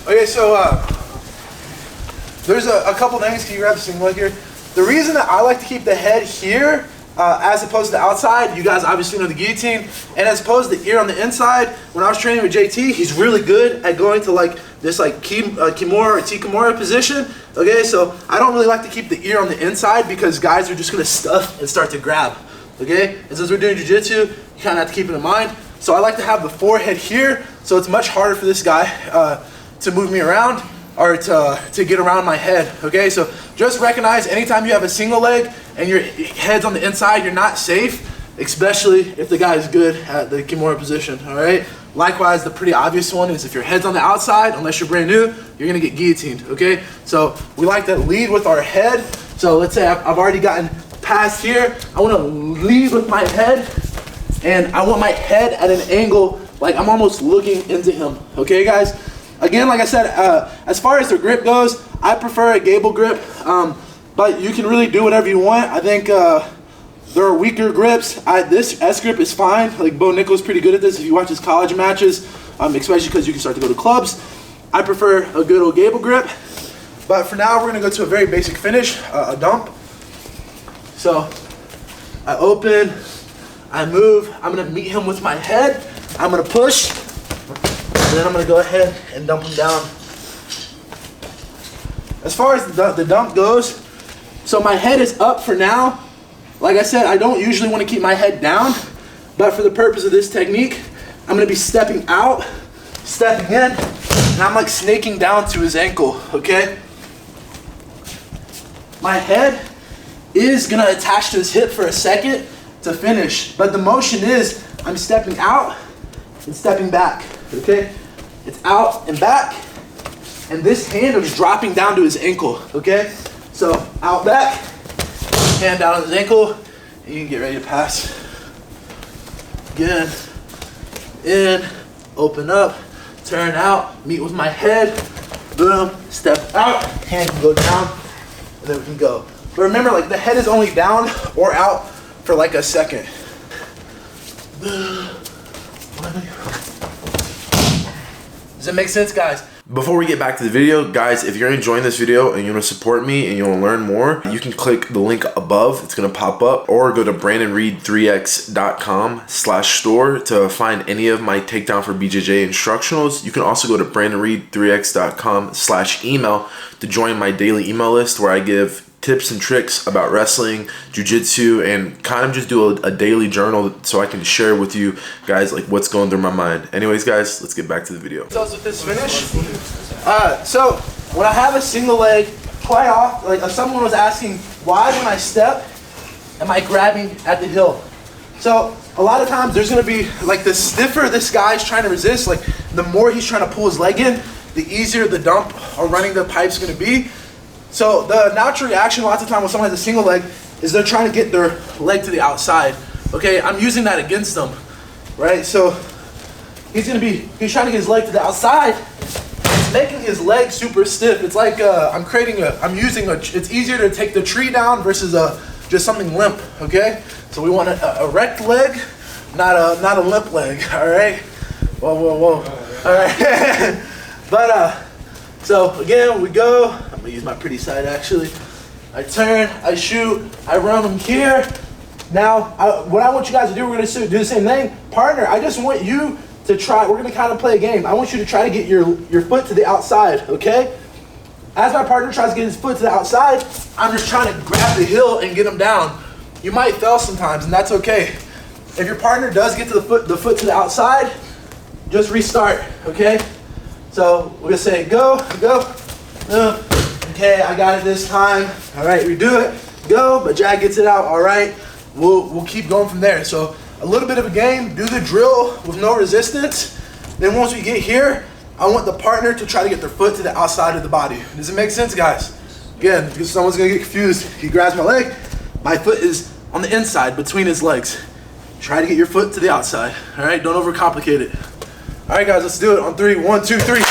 Okay, so there's a couple things. Can you grab the single leg here? The reason that I like to keep the head here as opposed to the outside, you guys obviously know the guillotine, and as opposed to the ear on the inside, when I was training with JT, he's really good at going to like this like Kimura or T-Kimura position. Okay, so I don't really like to keep the ear on the inside because guys are just gonna stuff and start to grab. Okay, and since we're doing jiu-jitsu, you kind of have to keep it in mind. So I like to have the forehead here, so it's much harder for this guy to move me around or to get around my head. Okay, so just recognize anytime you have a single leg and your head's on the inside, you're not safe, especially if the guy is good at the Kimura position. All right. Likewise, the pretty obvious one is if your head's on the outside, unless you're brand new, you're gonna get guillotined. Okay, so we like to lead with our head. So let's say I've already gotten past here. I want to lead with my head, and I want my head at an angle like I'm almost looking into him. Okay, guys. Again, like I said, as far as the grip goes, I prefer a gable grip, but you can really do whatever you want. I think there are weaker grips. This S grip is fine. Like Bo Nickel's pretty good at this. If you watch his college matches, especially because you can start to go to clubs. I prefer a good old gable grip. But for now, we're gonna go to a very basic finish, a dump. So I open, I move. I'm gonna meet him with my head. I'm gonna push, and then I'm gonna go ahead and dump him down. As far as the dump goes, so my head is up for now. Like I said, I don't usually want to keep my head down, but for the purpose of this technique, I'm gonna be stepping out, stepping in, and I'm like snaking down to his ankle, okay? My head is gonna attach to his hip for a second to finish, but the motion is I'm stepping out and stepping back, okay? It's out and back, and this hand is dropping down to his ankle, okay? So out, back, hand down on his ankle, and you can get ready to pass. Again, in, open up, turn out, meet with my head, boom, step out, hand can go down, and then we can go. But remember, like the head is only down or out for like a second. Does it make sense, guys? Before we get back to the video, guys, if you're enjoying this video and you want to support me and you want to learn more, you can click the link above. It's going to pop up, or go to brandonreed3x.com/store to find any of my takedown for BJJ instructionals. You can also go to brandonreed3x.com/email to join my daily email list where I give tips and tricks about wrestling, jiu-jitsu, and kind of just do a daily journal so I can share with you guys like what's going through my mind. Anyways, guys, let's get back to the video. With this finish, so when I have a single leg, quite often, like someone was asking, why when I step am I grabbing at the heel? So a lot of times there's gonna be like the stiffer this guy's trying to resist, like the more he's trying to pull his leg in, the easier the dump or running the pipe's gonna be. So the natural reaction lots of time when someone has a single leg is they're trying to get their leg to the outside. Okay, I'm using that against them, right? So he's trying to get his leg to the outside. It's making his leg super stiff. It's like it's easier to take the tree down versus just something limp, okay? So we want a erect leg, not a limp leg, all right? Whoa, whoa, whoa, all right. But so again, we go. I'm gonna use my pretty side actually. I turn, I shoot, I run him here. Now, what I want you guys to do, we're gonna do the same thing. Partner, I just want you to try, we're gonna kind of play a game. I want you to try to get your foot to the outside, okay? As my partner tries to get his foot to the outside, I'm just trying to grab the heel and get him down. You might fail sometimes, and that's okay. If your partner does get to the foot to the outside, just restart, okay? So we're gonna say go, go. Okay, I got it this time. All right, we do it. Go, but Jack gets it out. All right, we'll keep going from there. So a little bit of a game. Do the drill with no resistance. Then once we get here, I want the partner to try to get their foot to the outside of the body. Does it make sense, guys? Again, because someone's gonna get confused. He grabs my leg. My foot is on the inside between his legs. Try to get your foot to the outside. All right, don't overcomplicate it. All right, guys, let's do it on 3. 1, 2, 3.